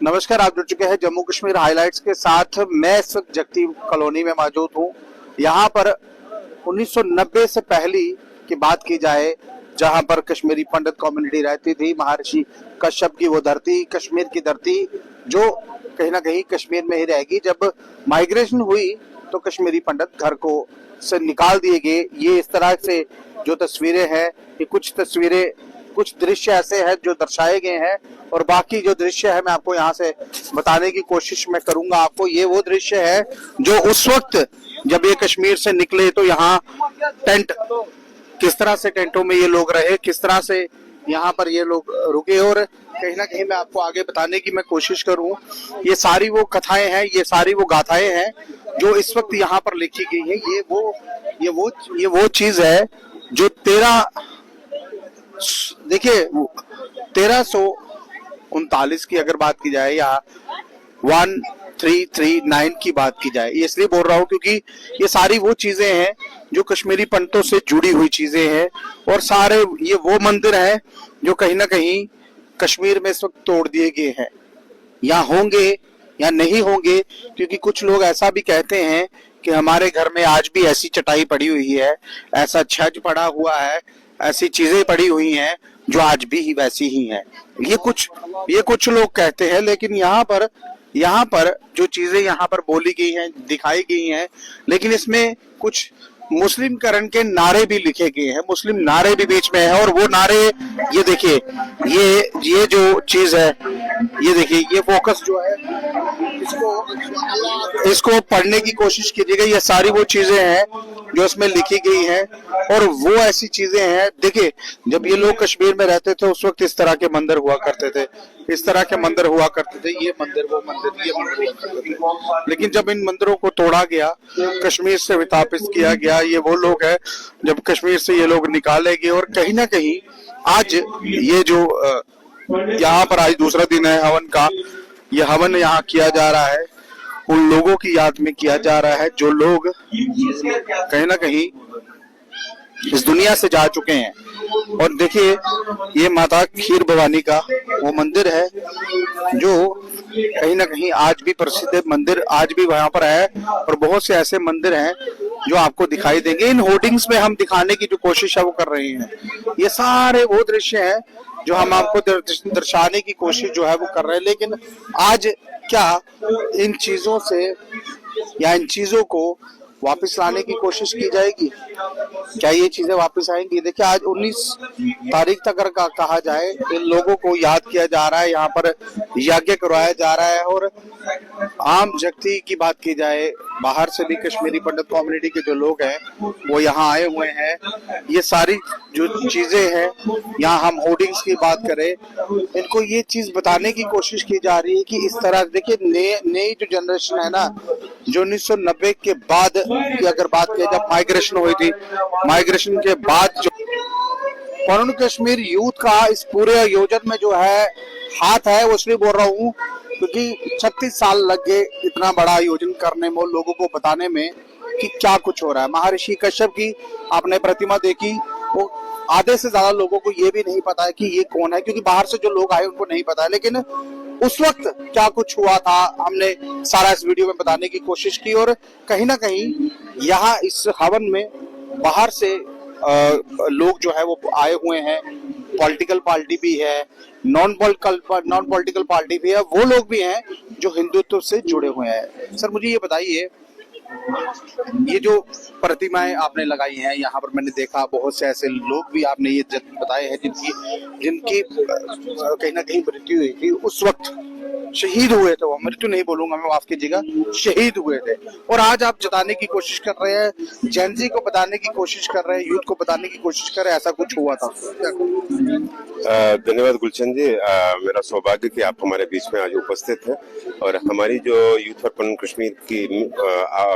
नमस्कार, आप जुड़ चुके हैं जम्मू कश्मीर हाइलाइट्स के साथ। मैं इस वक्त जगती कॉलोनी में मौजूद हूँ। यहाँ पर 1990 से पहली की बात की जाए, जहाँ पर कश्मीरी पंडित कम्युनिटी रहती थी, महर्षि कश्यप की वो धरती, कश्मीर की धरती जो कहीं ना कहीं कश्मीर में ही रहेगी। जब माइग्रेशन हुई तो कश्मीरी पंडित घर को से निकाल दिए गए। ये इस तरह से जो तस्वीरें हैं, ये कुछ तस्वीरें, कुछ दृश्य ऐसे हैं जो दर्शाए गए हैं, और बाकी जो दृश्य है मैं आपको यहाँ से बताने की कोशिश मैं करूंगा। आपको ये वो दृश्य है जो उस वक्त जब ये कश्मीर से निकले तो यहाँ टेंट, किस तरह से टेंटों में ये लोग रहे, किस तरह से यहाँ पर ये लोग रुके, और कहीं ना कहीं मैं आपको आगे बताने की मैं कोशिश करूं। ये सारी वो कथाएं हैं, ये सारी वो गाथाएं हैं जो इस वक्त यहाँ पर लिखी गई है। ये वो चीज है जो देखिए 1339 की अगर बात की जाए या 1339 की बात की जाए, ये इसलिए बोल रहा हूँ क्योंकि ये सारी वो चीजें हैं जो कश्मीरी पंडितों से जुड़ी हुई चीजें हैं, और सारे ये वो मंदिर हैं जो कहीं ना कहीं कश्मीर में इस वक्त तोड़ दिए गए हैं। या होंगे या नहीं होंगे, क्योंकि कुछ लोग ऐसा भी कहते हैं कि हमारे घर में आज भी ऐसी चटाई पड़ी हुई है, ऐसा छज पड़ा हुआ है, ऐसी चीजें पड़ी हुई हैं जो आज भी वैसी ही हैं। ये कुछ लोग कहते हैं, लेकिन यहाँ पर जो चीजें यहाँ पर बोली गई हैं, दिखाई गई हैं, लेकिन इसमें कुछ मुस्लिमकरण के नारे भी लिखे गए हैं, मुस्लिम नारे भी बीच में है। और वो नारे, ये देखिए, ये जो चीज है, ये देखिए, ये फोकस जो है, इसको पढ़ने की कोशिश कीजिएगा। ये सारी वो चीजें हैं जो इसमें लिखी गई हैं, और वो ऐसी चीजें हैं। देखिए, जब ये लोग कश्मीर में रहते थे उस वक्त इस तरह के मंदिर हुआ करते थे, इस तरह के मंदिर हुआ करते थे, ये मंदिर, वो मंदिर, ये मंदिर हुआ करते थे। लेकिन जब इन मंदिरों को तोड़ा गया, कश्मीर से विस्थापित किया गया, ये वो लोग हैं जब कश्मीर से ये लोग निकाले गए। और कहीं ना कहीं आज ये जो यहाँ पर आज दूसरा दिन है हवन का, ये हवन यहाँ किया जा रहा है, उन लोगों की याद में किया जा रहा है जो लोग कहीं ना कहीं इस दुनिया से जा चुके हैं। और देखिए, ये माता खीर भवानी का वो मंदिर है जो कहीं ना कहीं आज भी प्रसिद्ध मंदिर आज भी वहां पर है, और बहुत से ऐसे मंदिर हैं जो आपको दिखाई देंगे। इन होर्डिंग्स में हम दिखाने की जो कोशिश है वो कर रहे हैं। ये सारे वो दृश्य हैं जो हम आपको दर्शाने की कोशिश जो है वो कर रहे हैं। लेकिन आज क्या इन चीजों से या इन चीजों को वापस लाने की कोशिश की जाएगी? क्या ये चीजें वापस आएंगी? देखिए, आज 19 तारीख तक अगर कहा जाए, इन लोगों को याद किया जा रहा है, यहाँ पर यज्ञ करवाया जा रहा है। और आम जगती की बात की जाए, बाहर से भी कश्मीरी पंडित कम्युनिटी के जो लोग हैं वो यहाँ आए हुए हैं। ये सारी जो चीजें हैं, यहाँ हम होर्डिंग्स की बात करें, इनको ये चीज बताने की कोशिश की जा रही है कि इस तरह, देखिए, नई जो जनरेशन है ना, जो 1990 के बाद की अगर बात की, जब माइग्रेशन हुई थी, माइग्रेशन के बाद जो पौन कश्मीर यूथ का इस पूरे आयोजन में जो है हाथ है, वो इसलिए बोल रहा हूँ क्योंकि 36 साल लग गए इतना बड़ा आयोजन करने में, लोगों को बताने में कि क्या कुछ हो रहा है। महर्षि कश्यप की आपने प्रतिमा देखी, वो आधे से ज्यादा लोगों को ये भी नहीं पता है कि ये कौन है, क्योंकि बाहर से जो लोग आए उनको नहीं पता है। लेकिन उस वक्त क्या कुछ हुआ था, हमने सारा इस वीडियो में बताने की कोशिश की। और कहीं ना कहीं यहाँ इस हवन में बाहर से लोग जो है वो आए हुए हैं, पॉलिटिकल पार्टी भी है, नॉन पॉलिटिकल पार्टी भी है, वो लोग भी हैं जो हिंदुत्व से जुड़े हुए हैं। सर, मुझे ये बताइए, ये जो प्रतिमाएं आपने लगाई हैं यहाँ पर, मैंने देखा बहुत से ऐसे लोग भी आपने ये बताए हैं जिनकी कहीं ना कहीं मृत्यु हुई थी, उस वक्त शहीद हुए थे। वो मृत्यु नहीं बोलूंगा मैं, माफ कीजिएगा, शहीद हुए थे। और आज आप जताने की कोशिश कर रहे हैं, जेनजी को बताने की कोशिश कर रहे हैं, यूथ को बताने की कोशिश कर रहे हैं, ऐसा कुछ हुआ था। धन्यवाद गुलशन जी, मेरा सौभाग्य कि आप हमारे बीच में आज उपस्थित हैं। और हमारी जो यूथ फॉर पौन कश्मीर की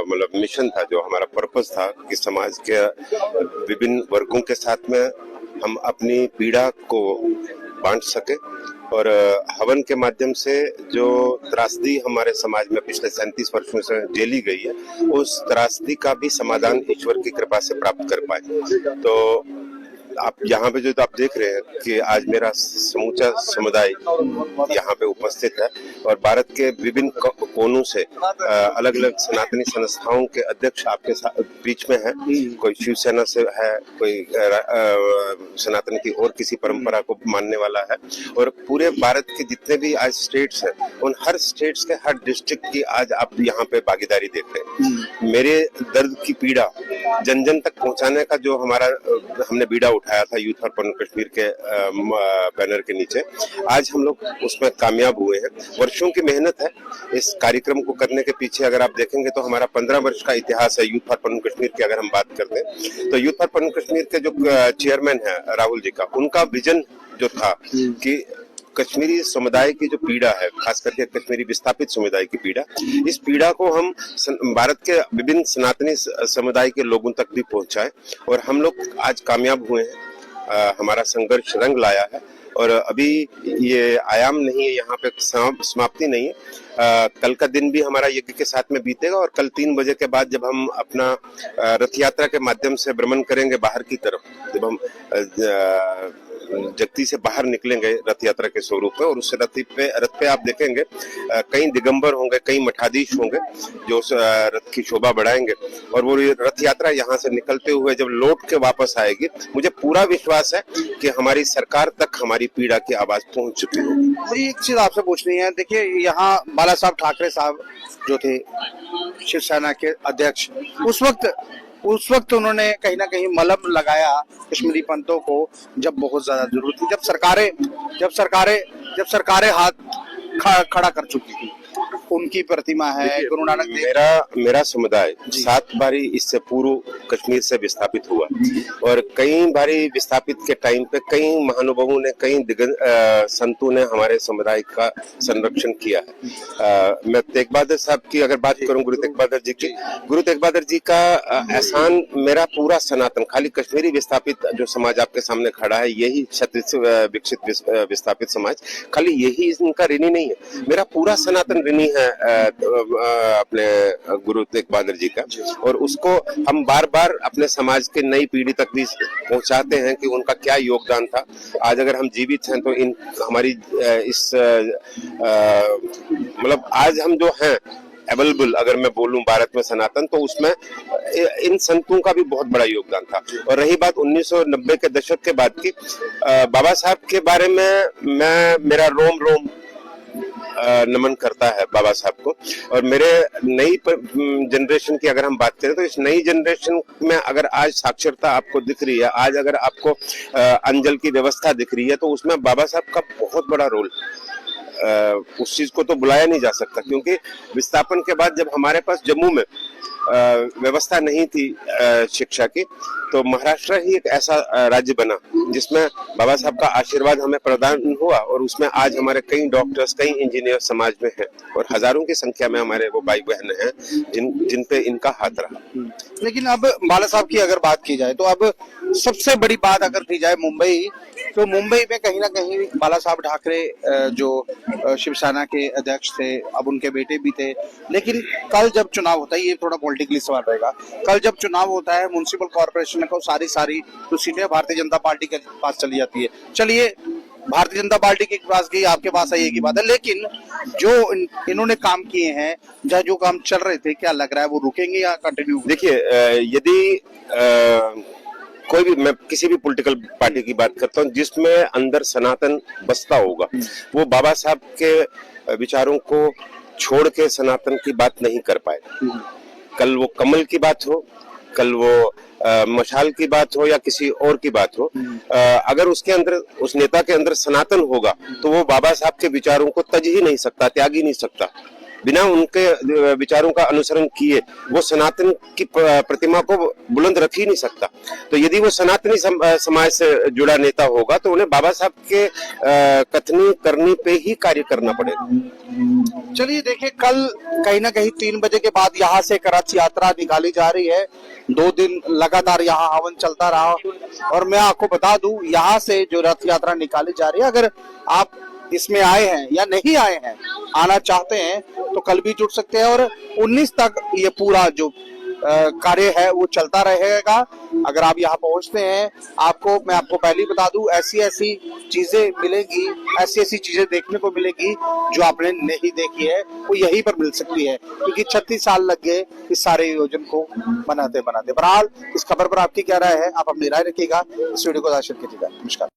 मतलब मिशन था, जो हमारा पर्पस था कि समाज के विभिन्न वर्गों के साथ में हम अपनी पीड़ा को बांट सके, और हवन के माध्यम से जो त्रासदी हमारे समाज में पिछले 37 वर्षों से झेली गई है, उस त्रासदी का भी समाधान ईश्वर की कृपा से प्राप्त कर पाए। तो आप यहाँ पे जो आप देख रहे हैं कि आज मेरा समूचा समुदाय यहाँ पे उपस्थित है और भारत के विभिन्न कोनों से अलग अलग सनातनी संस्थाओं के अध्यक्ष आपके बीच में है। कोई शिवसेना से है, कोई सनातन की और किसी परंपरा को मानने वाला है, और पूरे भारत के जितने भी आज स्टेट्स हैं उन हर स्टेट्स के हर डिस्ट्रिक्ट की आज आप यहाँ पे भागीदारी देख रहे हैं। मेरे दर्द की पीड़ा जन जन तक पहुंचाने का जो हमने बीड़ा उठाया था यूथ फॉर पन कश्मीर के बैनर के नीचे, आज हम लोग उसमें कामयाब हुए हैं। वर्षों की मेहनत है इस कार्यक्रम को करने के पीछे। अगर आप देखेंगे तो हमारा 15 वर्ष का इतिहास है यूथ फॉर पन कश्मीर की। अगर हम बात करते हैं तो यूथ फॉर पन कश्मीर के जो चेयरमैन है राहुल जी का, उनका विजन जो था कि कश्मीरी समुदाय की जो पीड़ा है, खास करके कश्मीरी विस्थापित समुदाय की पीड़ा, इस पीड़ा को हम भारत के विभिन्न सनातनी समुदाय के लोगों तक भी पहुंचाए, और हम लोग आज कामयाब हुए हैं। हमारा संघर्ष रंग लाया है और अभी ये आयाम नहीं है, यहाँ पे समाप्ति नहीं है। कल का दिन भी हमारा यज्ञ के साथ में बीतेगा, और कल 3 बजे के बाद जब हम अपना रथ यात्रा के माध्यम से भ्रमण करेंगे बाहर की तरफ, जब हम जगती से बाहर निकलेंगे रथ यात्रा के स्वरूप में, और उस रथ पे आप देखेंगे कई दिगंबर होंगे, कई मठाधीश होंगे जो उस रथ की शोभा बढ़ाएंगे, और वो रथ यात्रा यहाँ से निकलते हुए जब लौट के वापस आएगी, मुझे पूरा विश्वास है कि हमारी सरकार तक हमारी पीड़ा की आवाज पहुंच चुकी होगी। मुझे एक चीज आपसे पूछनी है, देखिए यहाँ बाला साहब ठाकरे साहब जो थे शिवसेना के अध्यक्ष, उस वक्त उन्होंने कहीं ना कहीं मलम लगाया कश्मीरी पंथों को जब बहुत ज्यादा जरूरत थी, जब सरकारें हाथ खड़ा कर चुकी थी। उनकी प्रतिमा है गुरु नानक देव। मेरा समुदाय 7 बारी इससे पूर्व कश्मीर से विस्थापित हुआ, और कई बारी विस्थापित के टाइम पे कई महानुभावों ने, कई संतों ने हमारे समुदाय का संरक्षण किया है। मैं तेग बहादुर साहब की अगर बात करूं, गुरु तेग बहादुर जी का एहसान मेरा पूरा सनातन, खाली कश्मीरी विस्थापित जो समाज आपके सामने खड़ा है, यही क्षत्रिय विकसित विस्थापित समाज, खाली यही इनका ऋणी नहीं है, मेरा पूरा सनातन ऋणी है अपने गुरु तेग बहादुर जी का। और उसको हम बार बार अपने समाज के नई पीढ़ी तक भी पहुंचाते हैं कि उनका क्या योगदान था। आज अगर हम जीवित हैं तो इन हमारी इस मतलब आज हम जो हैं अवेलेबल, अगर मैं बोलूं भारत में सनातन, तो उसमें इन संतों का भी बहुत बड़ा योगदान था। और रही बात 1990 के दशक के बाद की, बाबा साहब के बारे में मेरा रोम रोम नमन करता है बाबा साहब को। और मेरे नई जनरेशन की अगर हम बात करें तो इस नई जनरेशन में अगर आज साक्षरता आपको दिख रही है, आज अगर आपको अंजल की व्यवस्था दिख रही है, तो उसमें बाबा साहब का बहुत बड़ा रोल। उस चीज को तो बुलाया नहीं जा सकता, क्योंकि विस्थापन के बाद जब हमारे पास जम्मू में व्यवस्था नहीं थी शिक्षा की, तो महाराष्ट्र ही एक ऐसा राज्य बना जिसमें बाबा साहब का आशीर्वाद हमें प्रदान हुआ, और उसमें आज हमारे कई डॉक्टर्स, कई इंजीनियर समाज में हैं, और हजारों की संख्या में हमारे वो भाई बहन हैं जिन पे इनका हाथ रहा। लेकिन अब बाला साहब की अगर बात की जाए, तो अब सबसे बड़ी बात अगर की जाए मुंबई, तो मुंबई में कहीं ना कहीं बाला साहब ठाकरे जो शिवसेना के अध्यक्ष थे, अब उनके बेटे भी थे, लेकिन कल जब चुनाव होता है, ये थोड़ा पॉलिटिकली सवाल रहेगा, कल जब चुनाव होता है म्युनिसिपल कॉर्पोरेशन को सारी तो सीटें भारतीय जनता पार्टी के पास चली जाती है। चलिए, भारतीय जनता पार्टी के पास गई, आपके पास आई, एक ही बात है, लेकिन जो इन्होंने काम किए हैं, जो काम चल रहे थे, क्या लग रहा है वो रुकेंगे या कंटिन्यू? देखिए, यदि कोई भी, मैं किसी भी पॉलिटिकल पार्टी की बात करता हूँ जिसमें अंदर सनातन बसता होगा, वो बाबा साहब के विचारों को छोड़ के सनातन की बात नहीं कर पाए। कल वो कमल की बात हो, कल वो मशाल की बात हो, या किसी और की बात हो, अगर उसके अंदर, उस नेता के अंदर सनातन होगा, तो वो बाबा साहब के विचारों को तज ही नहीं सकता, त्याग ही नहीं सकता। बिना उनके विचारों का अनुसरण किए वो सनातन की प्रतिमा को बुलंद रख ही नहीं सकता। तो यदि वो सनातनी समाज से जुड़ा नेता होगा, तो उन्हें बाबा साहब के कथनी करनी पे ही कार्य करना पड़ेगा। चलिए, देखिए, कल कहीं ना कहीं 3 बजे के बाद यहाँ से रथ यात्रा निकाली जा रही है। 2 दिन लगातार यहाँ हवन चलता रहा, और मैं आपको बता दूं, यहाँ से जो रथ यात्रा निकाली जा रही है, अगर आप इसमें आए हैं या नहीं आए हैं, आना चाहते हैं, तो कल भी जुड़ सकते हैं, और 19 तक ये पूरा जो कार्य है वो चलता रहेगा। अगर आप यहाँ पहुंचते हैं, मैं आपको पहले ही बता दूं, ऐसी ऐसी चीजें मिलेंगी, ऐसी ऐसी चीजें देखने को मिलेगी जो आपने नहीं देखी है, वो यहीं पर मिल सकती है, क्योंकि 36 साल लग गए इस सारे योजना को बनाते बनाते। बहरहाल इस खबर पर आपकी क्या राय है, आप अपनी राय रखिएगा, इस वीडियो को शेयर कीजिएगा। नमस्कार।